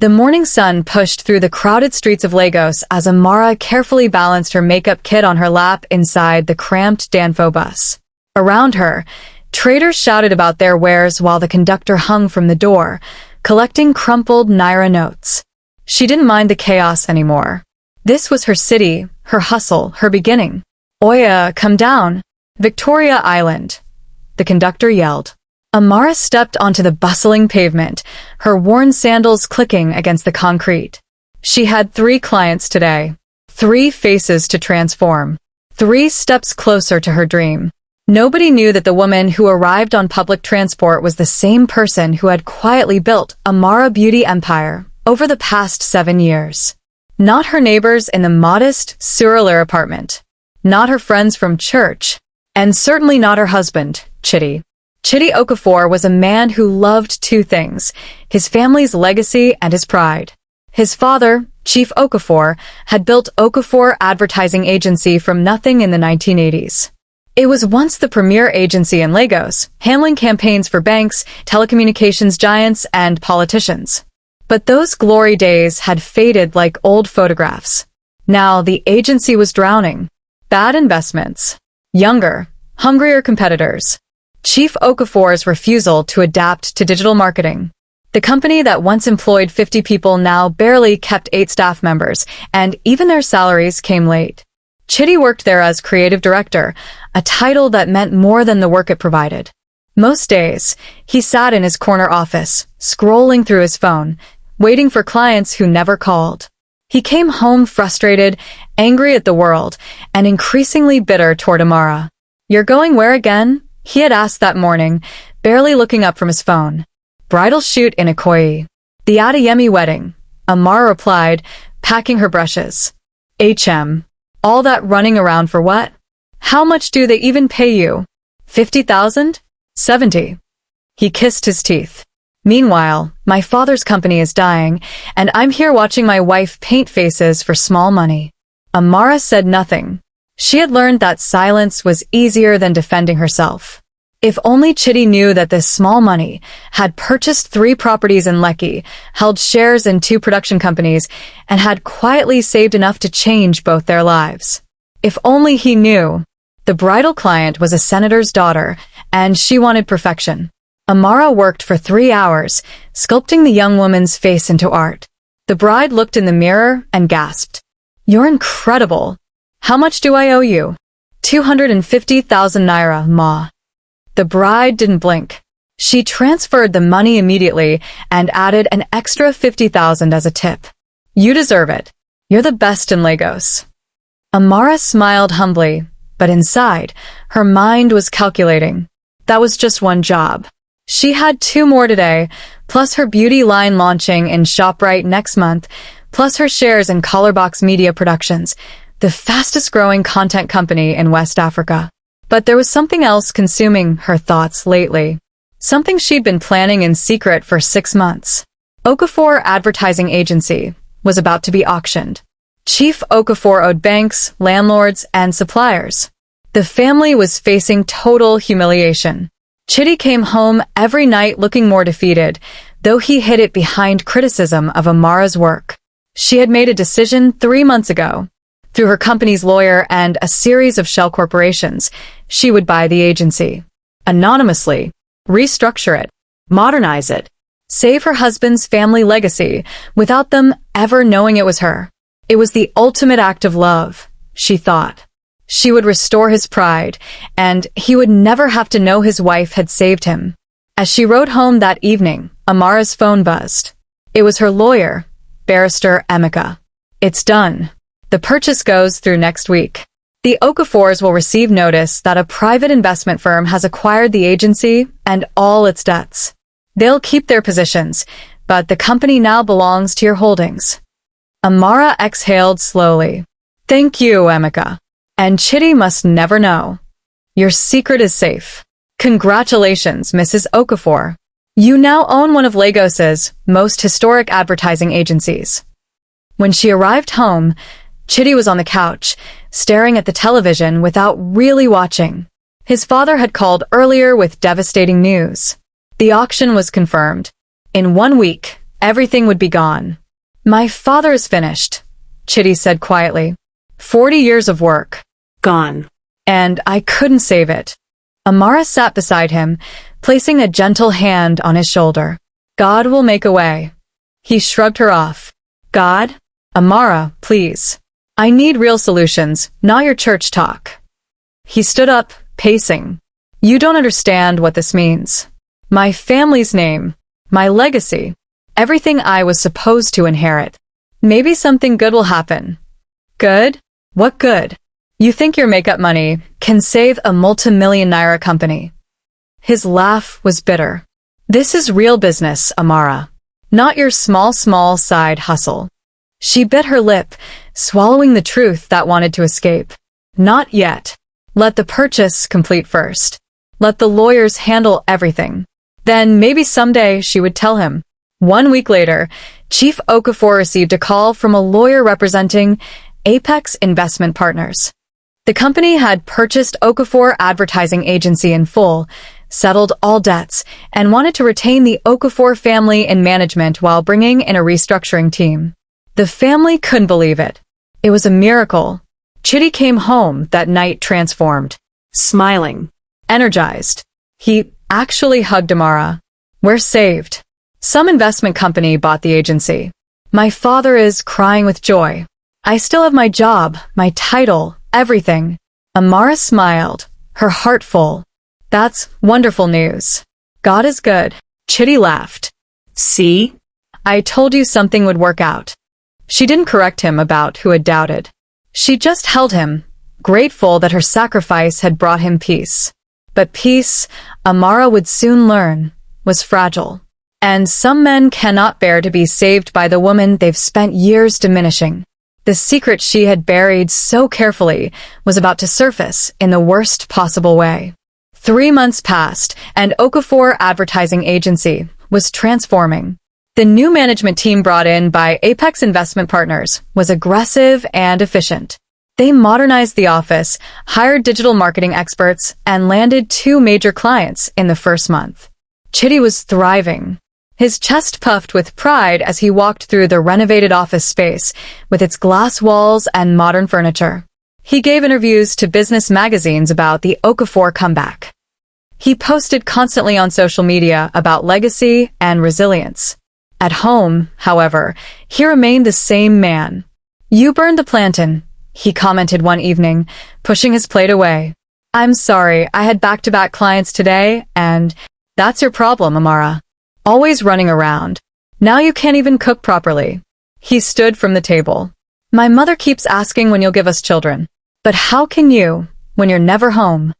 The morning sun pushed through the crowded streets of Lagos as Amara carefully balanced her makeup kit on her lap inside the cramped Danfo bus. Around her, traders shouted about their wares while the conductor hung from the door, collecting crumpled Naira notes. She didn't mind the chaos anymore. This was her city, her hustle, her beginning. "Oya, come down. Victoria Island," the conductor yelled. Amara stepped onto the bustling pavement, her worn sandals clicking against the concrete. She had 3 clients today, 3 faces to transform, 3 steps closer to her dream. Nobody knew that the woman who arrived on public transport was the same person who had quietly built Amara beauty empire over the past 7 years. Not her neighbors in the modest Surreal apartment, not her friends from church, and certainly not her husband, Chidi. Chidi Okafor was a man who loved 2 things, his family's legacy and his pride. His father, Chief Okafor, had built Okafor Advertising Agency from nothing in the 1980s. It was once the premier agency in Lagos, handling campaigns for banks, telecommunications giants, and politicians. But those glory days had faded like old photographs. Now the agency was drowning. Bad investments. Younger, hungrier competitors. Chief Okafor's refusal to adapt to digital marketing. The company that once employed 50 people now barely kept 8 staff members, and even their salaries came late. Chidi worked there as creative director, a title that meant more than the work it provided. Most days, he sat in his corner office, scrolling through his phone, waiting for clients who never called. He came home frustrated, angry at the world, and increasingly bitter toward Amara. "You're going where again?" he had asked that morning, barely looking up from his phone. "Bridal shoot in Ikoyi. The Adeyemi wedding," Amara replied, packing her brushes. All that running around for what? How much do they even pay you? 50,000? 70. He kissed his teeth. "Meanwhile, my father's company is dying, and I'm here watching my wife paint faces for small money." Amara said nothing. She had learned that silence was easier than defending herself. If only Chidi knew that this small money had purchased 3 properties in Lekki, held shares in 2 production companies, and had quietly saved enough to change both their lives. If only he knew. The bridal client was a senator's daughter, and she wanted perfection. Amara worked for 3 hours, sculpting the young woman's face into art. The bride looked in the mirror and gasped. "You're incredible. How much do I owe you?" 250,000 Naira, ma. The bride didn't blink. She transferred the money immediately and added an extra 50,000 as a tip. "You deserve it. You're the best in Lagos." Amara smiled humbly, but inside, her mind was calculating. That was just one job. She had 2 more today, plus her beauty line launching in ShopRite next month, plus her shares in Collarbox Media Productions, the fastest-growing content company in West Africa. But there was something else consuming her thoughts lately. Something she'd been planning in secret for 6 months. Okafor Advertising Agency was about to be auctioned. Chief Okafor owed banks, landlords, and suppliers. The family was facing total humiliation. Chidi came home every night looking more defeated, though he hid it behind criticism of Amara's work. She had made a decision 3 months ago. Through her company's lawyer and a series of shell corporations, she would buy the agency. Anonymously, restructure it, modernize it, save her husband's family legacy without them ever knowing it was her. It was the ultimate act of love, she thought. She would restore his pride, and he would never have to know his wife had saved him. As she rode home that evening, Amara's phone buzzed. It was her lawyer, Barrister Emeka. "It's done. The purchase goes through next week. The Okafors will receive notice that a private investment firm has acquired the agency and all its debts. They'll keep their positions, but the company now belongs to your holdings." Amara exhaled slowly. "Thank you, Emeka. And Chidi must never know. Your secret is safe. Congratulations, Mrs. Okafor. You now own one of Lagos's most historic advertising agencies." When she arrived home, Chidi was on the couch, staring at the television without really watching. His father had called earlier with devastating news. The auction was confirmed. In 1 week, everything would be gone. My father is finished, Chidi said quietly. 40 years of work. Gone. And I couldn't save it. Amara sat beside him, placing a gentle hand on his shoulder. God will make a way. He shrugged her off. God? Amara, please. I need real solutions, not your church talk. He stood up, pacing. You don't understand what this means. My family's name, my legacy, everything I was supposed to inherit. Maybe something good will happen. Good? What good? You think your makeup money can save a multimillion-dollar company? His laugh was bitter. This is real business, Amara. Not your small side hustle. She bit her lip, swallowing the truth that wanted to escape. Not yet. Let the purchase complete first. Let the lawyers handle everything. Then maybe someday she would tell him. 1 week later, Chief Okafor received a call from a lawyer representing Apex Investment Partners. The company had purchased Okafor Advertising Agency in full, settled all debts, and wanted to retain the Okafor family in management while bringing in a restructuring team. The family couldn't believe it. It was a miracle. Chidi came home that night transformed, smiling, energized. He actually hugged Amara. We're saved. Some investment company bought the agency. My father is crying with joy. I still have my job, my title, everything. Amara smiled, her heart full. That's wonderful news. God is good. Chidi laughed. See? I told you something would work out. She didn't correct him about who had doubted. She just held him, grateful that her sacrifice had brought him peace. But peace, Amara would soon learn, was fragile. And some men cannot bear to be saved by the woman they've spent years diminishing. The secret she had buried so carefully was about to surface in the worst possible way. 3 months passed, and Okafor Advertising Agency was transforming. The new management team brought in by Apex Investment Partners was aggressive and efficient. They modernized the office, hired digital marketing experts, and landed 2 major clients in the first month. Chidi was thriving. His chest puffed with pride as he walked through the renovated office space with its glass walls and modern furniture. He gave interviews to business magazines about the Okafor comeback. He posted constantly on social media about legacy and resilience. At home, however, he remained the same man. You burned the plantain, he commented one evening, pushing his plate away. I'm sorry, I had back-to-back clients today, and that's your problem, Amara. Always running around. Now you can't even cook properly. He stood from the table. My mother keeps asking when you'll give us children. But how can you, when you're never home?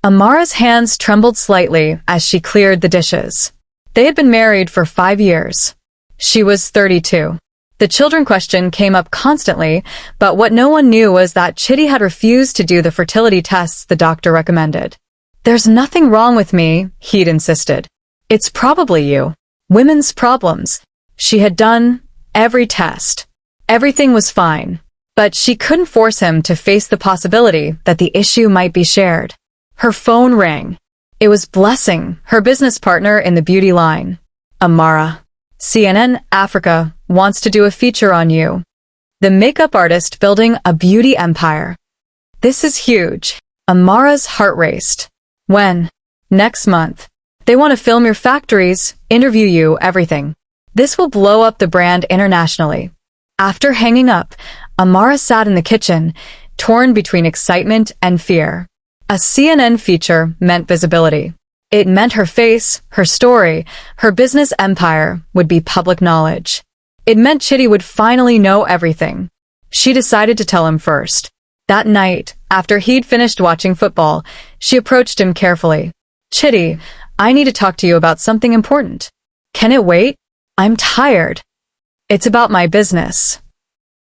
Amara's hands trembled slightly as she cleared the dishes. They had been married for 5 years. She was 32. The children question came up constantly, but what no one knew was that Chidi had refused to do the fertility tests the doctor recommended. There's nothing wrong with me, he'd insisted. It's probably you. Women's problems. She had done every test. Everything was fine. But she couldn't force him to face the possibility that the issue might be shared. Her phone rang. It was Blessing, her business partner in the beauty line. Amara. CNN Africa wants to do a feature on you. The makeup artist building a beauty empire. This is huge. Amara's heart raced. When? Next month. They want to film your factories, interview you, everything. This will blow up the brand internationally. After hanging up, Amara sat in the kitchen, torn between excitement and fear. A CNN feature meant visibility. It meant her face, her story, her business empire would be public knowledge. It meant Chidi would finally know everything. She decided to tell him first. That night, after he'd finished watching football, she approached him carefully. Chidi, I need to talk to you about something important. Can it wait? I'm tired. It's about my business.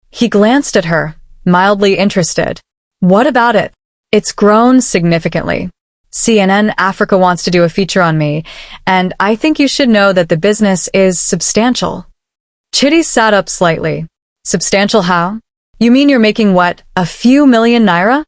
He glanced at her, mildly interested. What about it? It's grown significantly. CNN Africa wants to do a feature on me, and I think you should know that the business is substantial. Chidi sat up slightly. Substantial how? You mean you're making what, a few million naira?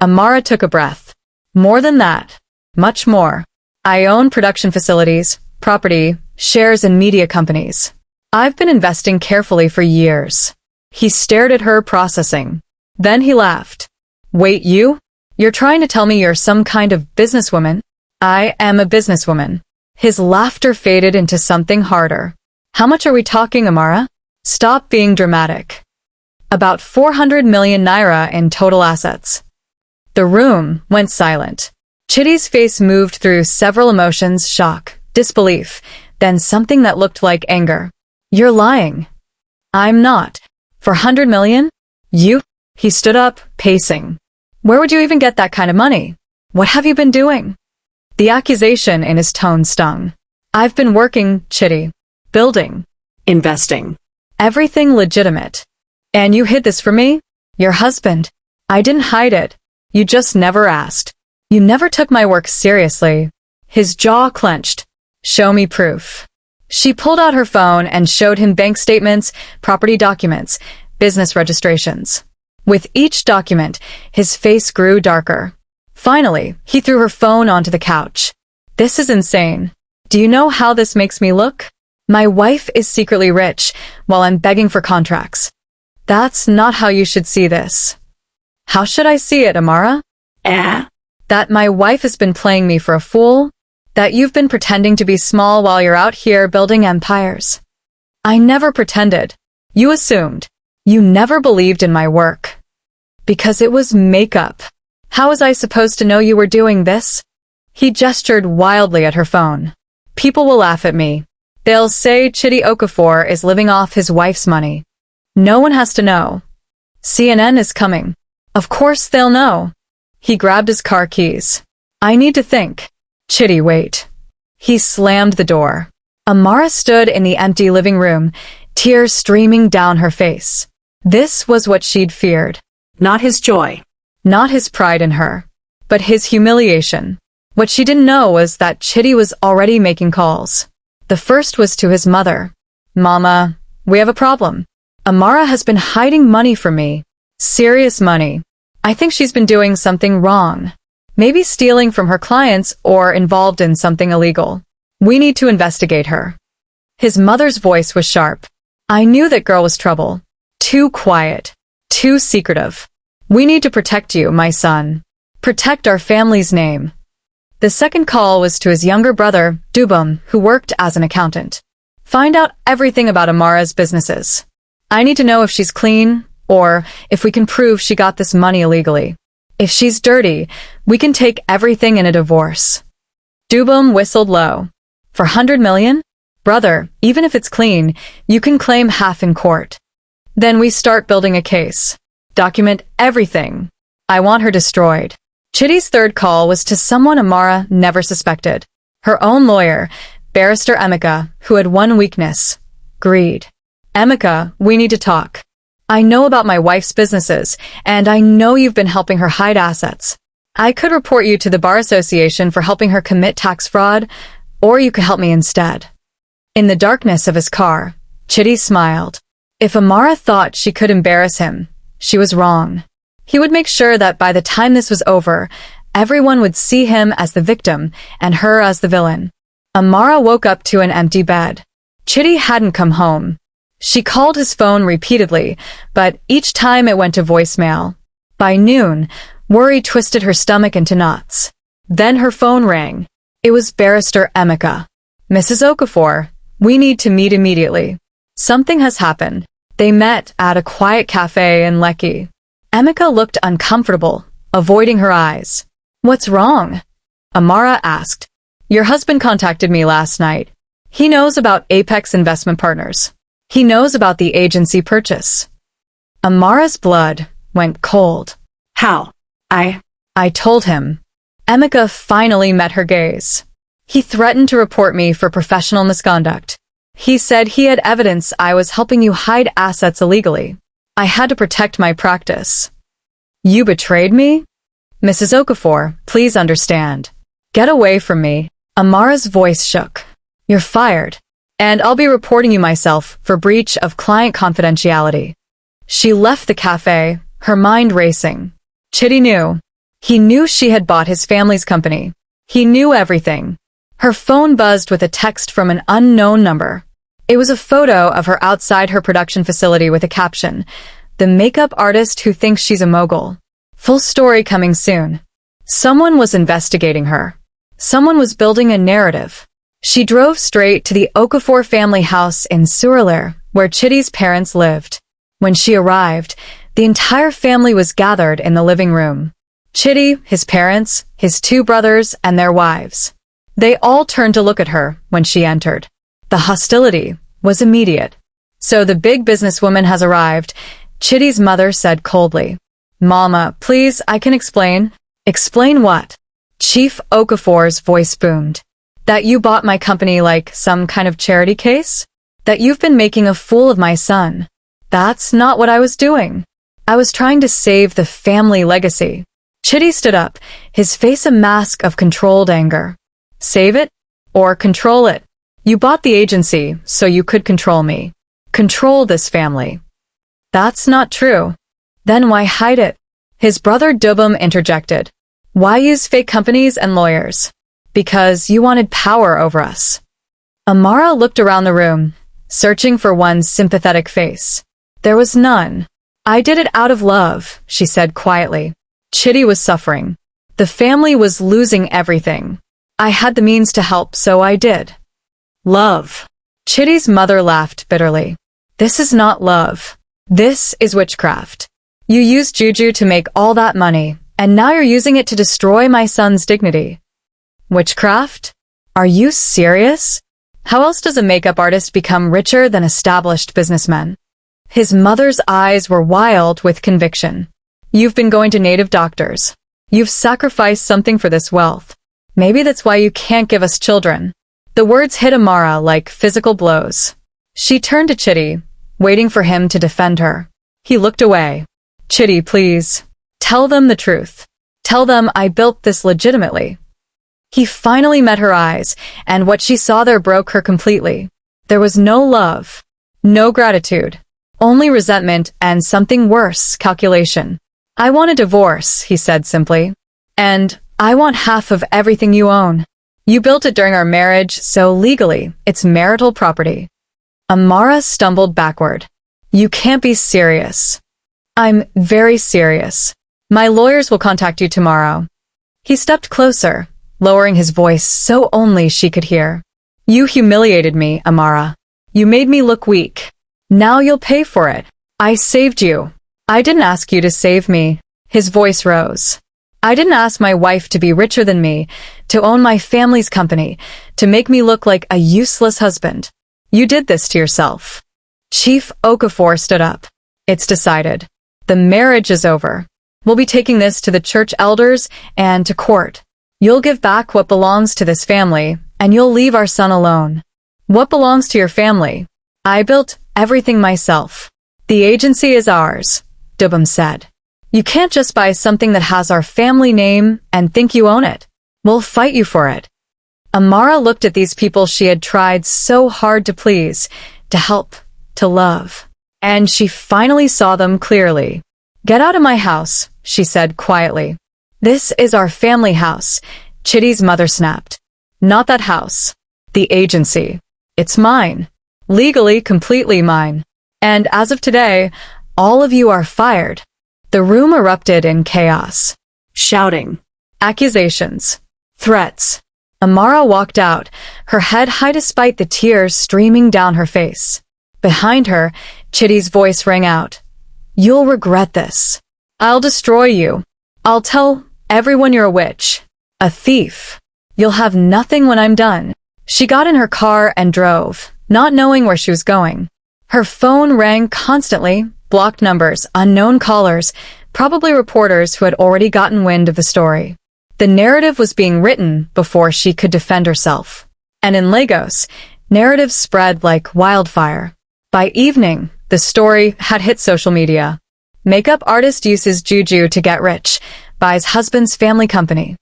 Amara took a breath. More than that. Much more. I own production facilities, property, shares in media companies. I've been investing carefully for years. He stared at her, processing. Then he laughed. Wait, you? You're trying to tell me you're some kind of businesswoman? I am a businesswoman. His laughter faded into something harder. How much are we talking, Amara? Stop being dramatic. About 400 million naira in total assets. The room went silent. Chidi's face moved through several emotions: shock, disbelief, then something that looked like anger. You're lying. I'm not. For 100 million? You? He stood up, pacing. Where would you even get that kind of money? What have you been doing? The accusation in his tone stung. I've been working, Chidi. Building. Investing. Everything legitimate. And you hid this from me? Your husband. I didn't hide it. You just never asked. You never took my work seriously. His jaw clenched. Show me proof. She pulled out her phone and showed him bank statements, property documents, business registrations. With each document, his face grew darker. Finally, he threw her phone onto the couch. This is insane. Do you know how this makes me look? My wife is secretly rich, while I'm begging for contracts. That's not how you should see this. How should I see it, Amara? That my wife has been playing me for a fool? That you've been pretending to be small while you're out here building empires? I never pretended. You assumed. You never believed in my work. Because it was makeup. How was I supposed to know you were doing this? He gestured wildly at her phone. People will laugh at me. They'll say Chidi Okafor is living off his wife's money. No one has to know. CNN is coming. Of course they'll know. He grabbed his car keys. I need to think. Chidi, wait. He slammed the door. Amara stood in the empty living room, tears streaming down her face. This was what she'd feared. Not his joy. Not his pride in her. But his humiliation. What she didn't know was that Chidi was already making calls. The first was to his mother. Mama, we have a problem. Amara has been hiding money from me. Serious money. I think she's been doing something wrong. Maybe stealing from her clients or involved in something illegal. We need to investigate her. His mother's voice was sharp. I knew that girl was trouble. Too quiet. Too secretive. We need to protect you, my son. Protect our family's name. The second call was to his younger brother, Dubum, who worked as an accountant. Find out everything about Amara's businesses. I need to know if she's clean, or if we can prove she got this money illegally. If she's dirty, we can take everything in a divorce. Dubum whistled low. For 100 million? Brother, even if it's clean, you can claim half in court. Then we start building a case. Document everything. I want her destroyed. Chidi's third call was to someone Amara never suspected. Her own lawyer, Barrister Emeka, who had one weakness: greed. Emeka, we need to talk. I know about my wife's businesses, and I know you've been helping her hide assets. I could report you to the Bar Association for helping her commit tax fraud, or you could help me instead. In the darkness of his car, Chidi smiled. If Amara thought she could embarrass him, she was wrong. He would make sure that by the time this was over, everyone would see him as the victim and her as the villain. Amara woke up to an empty bed. Chidi hadn't come home. She called his phone repeatedly, but each time it went to voicemail. By noon, worry twisted her stomach into knots. Then her phone rang. It was Barrister Emeka. Mrs. Okafor, we need to meet immediately. Something has happened. They met at a quiet cafe in Lekki. Emeka looked uncomfortable, avoiding her eyes. What's wrong? Amara asked. Your husband contacted me last night. He knows about Apex Investment Partners. He knows about the agency purchase. Amara's blood went cold. How? I told him. Emeka finally met her gaze. He threatened to report me for professional misconduct. He said he had evidence I was helping you hide assets illegally. I had to protect my practice. You betrayed me? Mrs. Okafor, please understand. Get away from me. Amara's voice shook. You're fired. And I'll be reporting you myself for breach of client confidentiality. She left the cafe, her mind racing. Chidi knew. He knew she had bought his family's company. He knew everything. Her phone buzzed with a text from an unknown number. It was a photo of her outside her production facility with a caption, "The makeup artist who thinks she's a mogul." Full story coming soon. Someone was investigating her. Someone was building a narrative. She drove straight to the Okafor family house in Surulere, where Chidi's parents lived. When she arrived, the entire family was gathered in the living room. Chidi, his parents, his two brothers, and their wives. They all turned to look at her when she entered. The hostility was immediate. "So the big businesswoman has arrived," Chidi's mother said coldly. "Mama, please, I can explain." "Explain what?" Chief Okafor's voice boomed. "That you bought my company like some kind of charity case? That you've been making a fool of my son?" "That's not what I was doing. I was trying to save the family legacy." Chidi stood up, his face a mask of controlled anger. "Save it? Or control it? You bought the agency so you could control me. Control this family." "That's not true." "Then why hide it?" His brother Dubum interjected. "Why use fake companies and lawyers?" "Because you wanted power over us." Amara looked around the room, searching for one sympathetic face. There was none. "I did it out of love," she said quietly. Chidi was suffering. The family was losing everything. "I had the means to help, so I did." "Love." Chidi's mother laughed bitterly. "This is not love. This is witchcraft. You used juju to make all that money, and now you're using it to destroy my son's dignity." "Witchcraft? Are you serious? How else does a makeup artist become richer than established businessmen?" His mother's eyes were wild with conviction. "You've been going to native doctors. You've sacrificed something for this wealth. Maybe that's why you can't give us children." The words hit Amara like physical blows. She turned to Chidi, waiting for him to defend her. He looked away. "Chidi, please. Tell them the truth. Tell them I built this legitimately." He finally met her eyes, and what she saw there broke her completely. There was no love, no gratitude, only resentment and something worse, calculation. "I want a divorce," he said simply. "And I want half of everything you own. You built it during our marriage, so legally, it's marital property." Amara stumbled backward. "You can't be serious." "I'm very serious. My lawyers will contact you tomorrow." He stepped closer, lowering his voice so only she could hear. "You humiliated me, Amara. You made me look weak. Now you'll pay for it. I saved you. I didn't ask you to save me." His voice rose. "I didn't ask my wife to be richer than me, to own my family's company, to make me look like a useless husband. You did this to yourself." Chief Okafor stood up. "It's decided. The marriage is over. We'll be taking this to the church elders and to court. You'll give back what belongs to this family, and you'll leave our son alone." "What belongs to your family?" "I built everything myself. The agency is ours," Dubum said. "You can't just buy something that has our family name and think you own it. We'll fight you for it." Amara looked at these people she had tried so hard to please, to help, to love. And she finally saw them clearly. "Get out of my house," she said quietly. "This is our family house," Chidi's mother snapped. "Not that house. The agency. It's mine. Legally, completely mine. And as of today, all of you are fired." The room erupted in chaos. Shouting. Accusations. Threats. Amara walked out, her head high despite the tears streaming down her face. Behind her, Chidi's voice rang out. "You'll regret this. I'll destroy you. I'll tell everyone you're a witch. A thief. You'll have nothing when I'm done." She got in her car and drove, not knowing where she was going. Her phone rang constantly, blocked numbers, unknown callers, probably reporters who had already gotten wind of the story. The narrative was being written before she could defend herself. And in Lagos, narratives spread like wildfire. By evening, the story had hit social media. Makeup artist uses juju to get rich, buys husband's family company.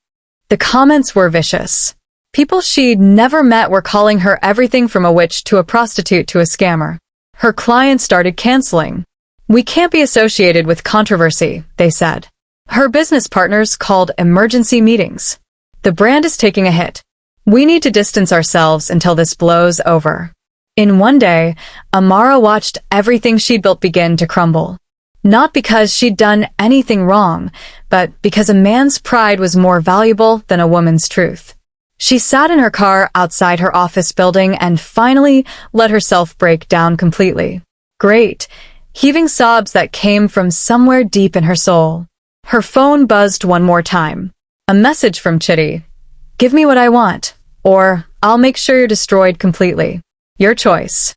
The comments were vicious. People she'd never met were calling her everything from a witch to a prostitute to a scammer. Her clients started canceling. "We can't be associated with controversy," they said. Her business partners called emergency meetings. "The brand is taking a hit. We need to distance ourselves until this blows over." In one day, Amara watched everything she'd built begin to crumble. Not because she'd done anything wrong, but because a man's pride was more valuable than a woman's truth. She sat in her car outside her office building and finally let herself break down completely. Great, heaving sobs that came from somewhere deep in her soul. Her phone buzzed one more time. A message from Chidi. "Give me what I want, or I'll make sure you're destroyed completely. Your choice."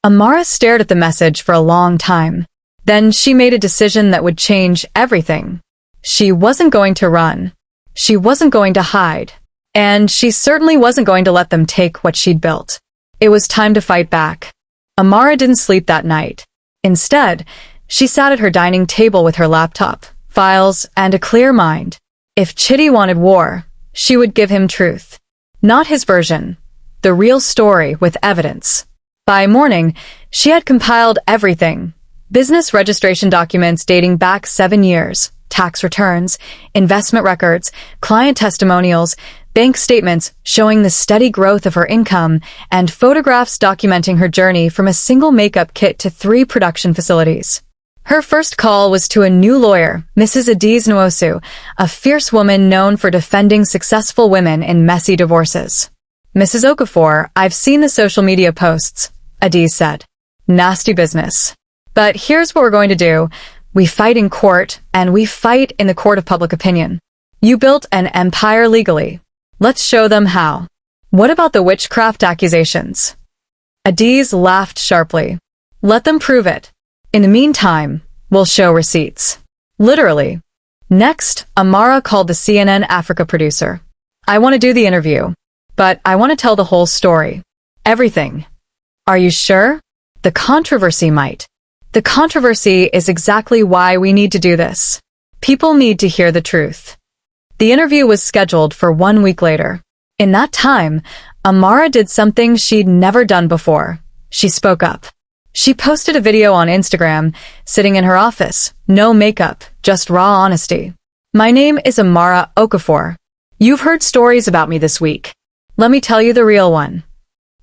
Amara stared at the message for a long time. Then she made a decision that would change everything. She wasn't going to run. She wasn't going to hide. And she certainly wasn't going to let them take what she'd built. It was time to fight back. Amara didn't sleep that night. Instead, she sat at her dining table with her laptop, files, and a clear mind. If Chidi wanted war, she would give him truth. Not his version. The real story with evidence. By morning, she had compiled everything. Business registration documents dating back 7 years, tax returns, investment records, client testimonials, bank statements showing the steady growth of her income, and photographs documenting her journey from a single makeup kit to 3 production facilities. Her first call was to a new lawyer, Mrs. Adiz Nwosu, a fierce woman known for defending successful women in messy divorces. "Mrs. Okafor, I've seen the social media posts," Adiz said. "Nasty business. But here's what we're going to do. We fight in court, and we fight in the court of public opinion. You built an empire legally. Let's show them how. What about the witchcraft accusations?" Adiz laughed sharply. "Let them prove it. In the meantime, we'll show receipts." Literally. Next, Amara called the CNN Africa producer. "I want to do the interview, but I want to tell the whole story. Everything." "Are you sure?" "The controversy might." "The controversy is exactly why we need to do this. People need to hear the truth." The interview was scheduled for 1 week later. In that time, Amara did something she'd never done before. She spoke up. She posted a video on Instagram, sitting in her office, no makeup, just raw honesty. "My name is Amara Okafor. You've heard stories about me this week. Let me tell you the real one."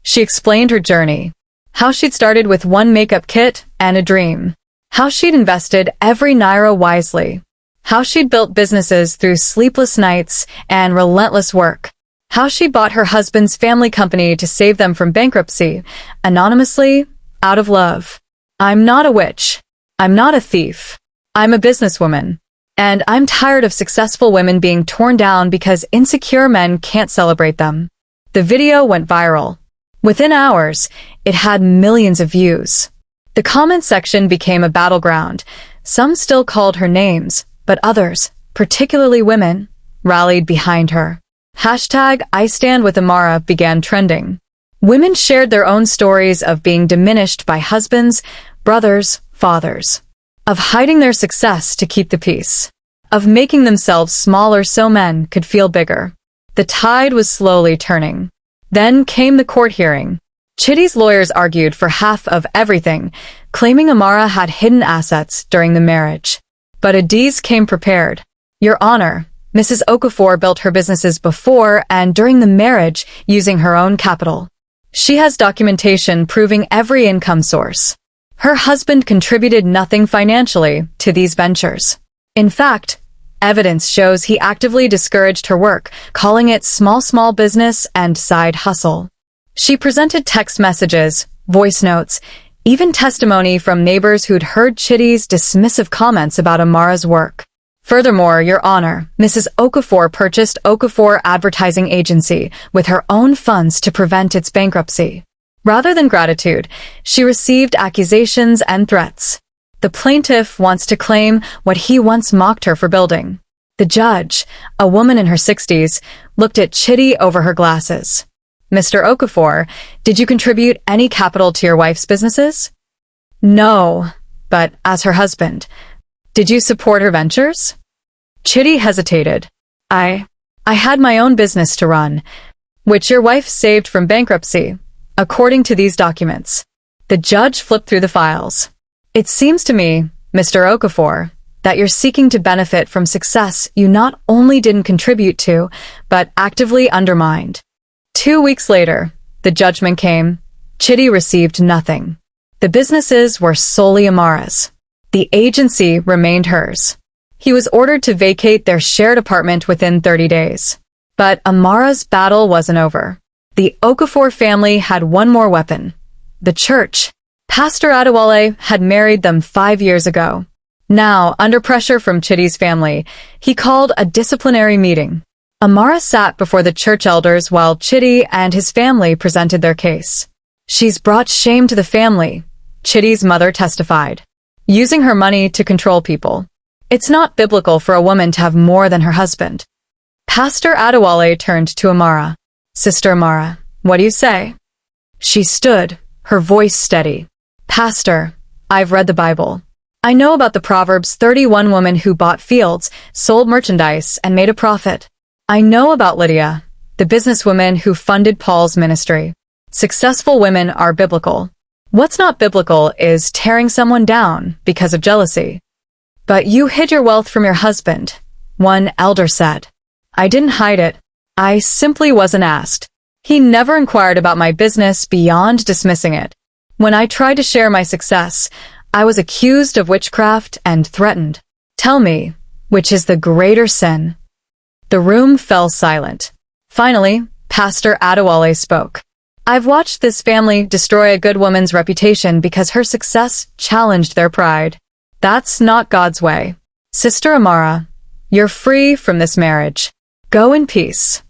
She explained her journey. How she'd started with 1 makeup kit and a dream. How she'd invested every naira wisely. How she'd built businesses through sleepless nights and relentless work. How she bought her husband's family company to save them from bankruptcy, anonymously, out of love. "I'm not a witch. I'm not a thief. I'm a businesswoman. And I'm tired of successful women being torn down because insecure men can't celebrate them." The video went viral. Within hours, it had millions of views. The comment section became a battleground. Some still called her names, but others, particularly women, rallied behind her. Hashtag I Stand With Amara began trending. Women shared their own stories of being diminished by husbands, brothers, fathers. Of hiding their success to keep the peace. Of making themselves smaller so men could feel bigger. The tide was slowly turning. Then came the court hearing. Chidi's lawyers argued for half of everything, claiming Amara had hidden assets during the marriage. But Adiz came prepared. "Your Honor, Mrs. Okafor built her businesses before and during the marriage using her own capital. She has documentation proving every income source. Her husband contributed nothing financially to these ventures. In fact, evidence shows he actively discouraged her work, calling it small business and side hustle." She presented text messages, voice notes, even testimony from neighbors who'd heard Chidi's dismissive comments about Amara's work. Furthermore, Your Honor, Mrs. Okafor purchased Okafor Advertising Agency with her own funds to prevent its bankruptcy. Rather than gratitude, she received accusations and threats. The plaintiff wants to claim what he once mocked her for building. The judge, a woman in her 60s, looked at Chidi over her glasses. "Mr. Okafor, did you contribute any capital to your wife's businesses?" "No, but as her husband, did you support her ventures?" Chidi hesitated. I had my own business to run, which your wife saved from bankruptcy, according to these documents." The judge flipped through the files. "It seems to me, Mr. Okafor, that you're seeking to benefit from success you not only didn't contribute to, but actively undermined." 2 weeks later, the judgment came. Chidi received nothing. The businesses were solely Amara's. The agency remained hers. He was ordered to vacate their shared apartment within 30 days. But Amara's battle wasn't over. The Okafor family had one more weapon: the church. Pastor Adewale had married them 5 years ago. Now, under pressure from Chidi's family, he called a disciplinary meeting. Amara sat before the church elders while Chidi and his family presented their case. "She's brought shame to the family," Chidi's mother testified, "using her money to control people. It's not biblical for a woman to have more than her husband." Pastor Adewale turned to Amara. "Sister Amara, what do you say?" She stood, her voice steady. "Pastor, I've read the Bible. I know about the Proverbs 31 woman who bought fields, sold merchandise, and made a profit. I know about Lydia, the businesswoman who funded Paul's ministry. Successful women are biblical. What's not biblical is tearing someone down because of jealousy." "But you hid your wealth from your husband," one elder said. "I didn't hide it. I simply wasn't asked. He never inquired about my business beyond dismissing it. When I tried to share my success, I was accused of witchcraft and threatened. Tell me, which is the greater sin?" The room fell silent. Finally, Pastor Adewale spoke. "I've watched this family destroy a good woman's reputation because her success challenged their pride. That's not God's way. Sister Amara, you're free from this marriage. Go in peace."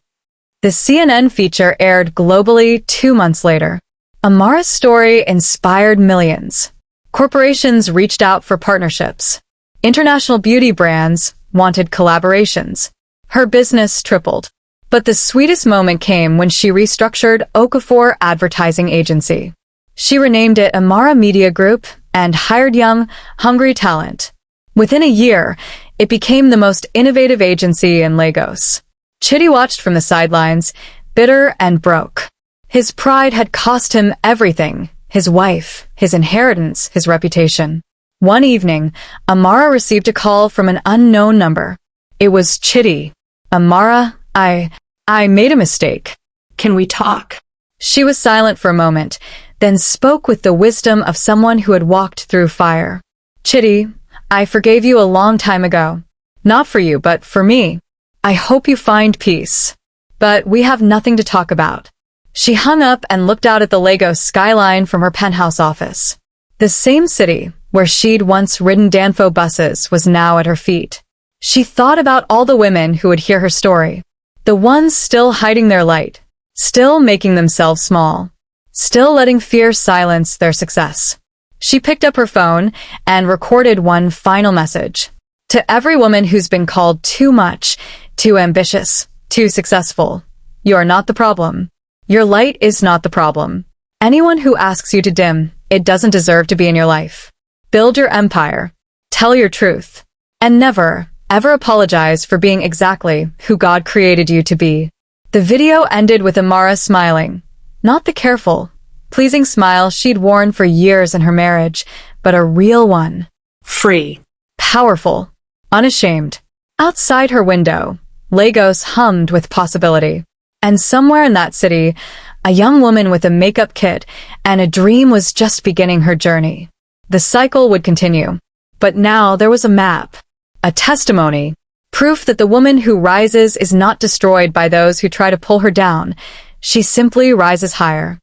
The CNN feature aired globally 2 months later. Amara's story inspired millions. Corporations reached out for partnerships. International beauty brands wanted collaborations. Her business tripled. But the sweetest moment came when she restructured Okafor Advertising Agency. She renamed it Amara Media Group and hired young, hungry talent. Within a year, it became the most innovative agency in Lagos. Chidi watched from the sidelines, bitter and broke. His pride had cost him everything: his wife, his inheritance, his reputation. One evening, Amara received a call from an unknown number. It was Chidi. "Amara, I made a mistake. Can we talk?" She was silent for a moment, then spoke with the wisdom of someone who had walked through fire. "Chidi, I forgave you a long time ago. Not for you, but for me. I hope you find peace. But we have nothing to talk about." She hung up and looked out at the Lagos skyline from her penthouse office. The same city where she'd once ridden Danfo buses was now at her feet. She thought about all the women who would hear her story. The ones still hiding their light, still making themselves small, still letting fear silence their success. She picked up her phone and recorded one final message. "To every woman who's been called too much, too ambitious, too successful, you are not the problem. Your light is not the problem. Anyone who asks you to dim it doesn't deserve to be in your life. Build your empire. Tell your truth. And never, ever apologize for being exactly who God created you to be." The video ended with Amara smiling. Not the careful, pleasing smile she'd worn for years in her marriage, but a real one. Free. Powerful. Unashamed. Outside her window, Lagos hummed with possibility. And somewhere in that city, a young woman with a makeup kit and a dream was just beginning her journey. The cycle would continue. But now there was a map. A testimony. Proof that the woman who rises is not destroyed by those who try to pull her down. She simply rises higher.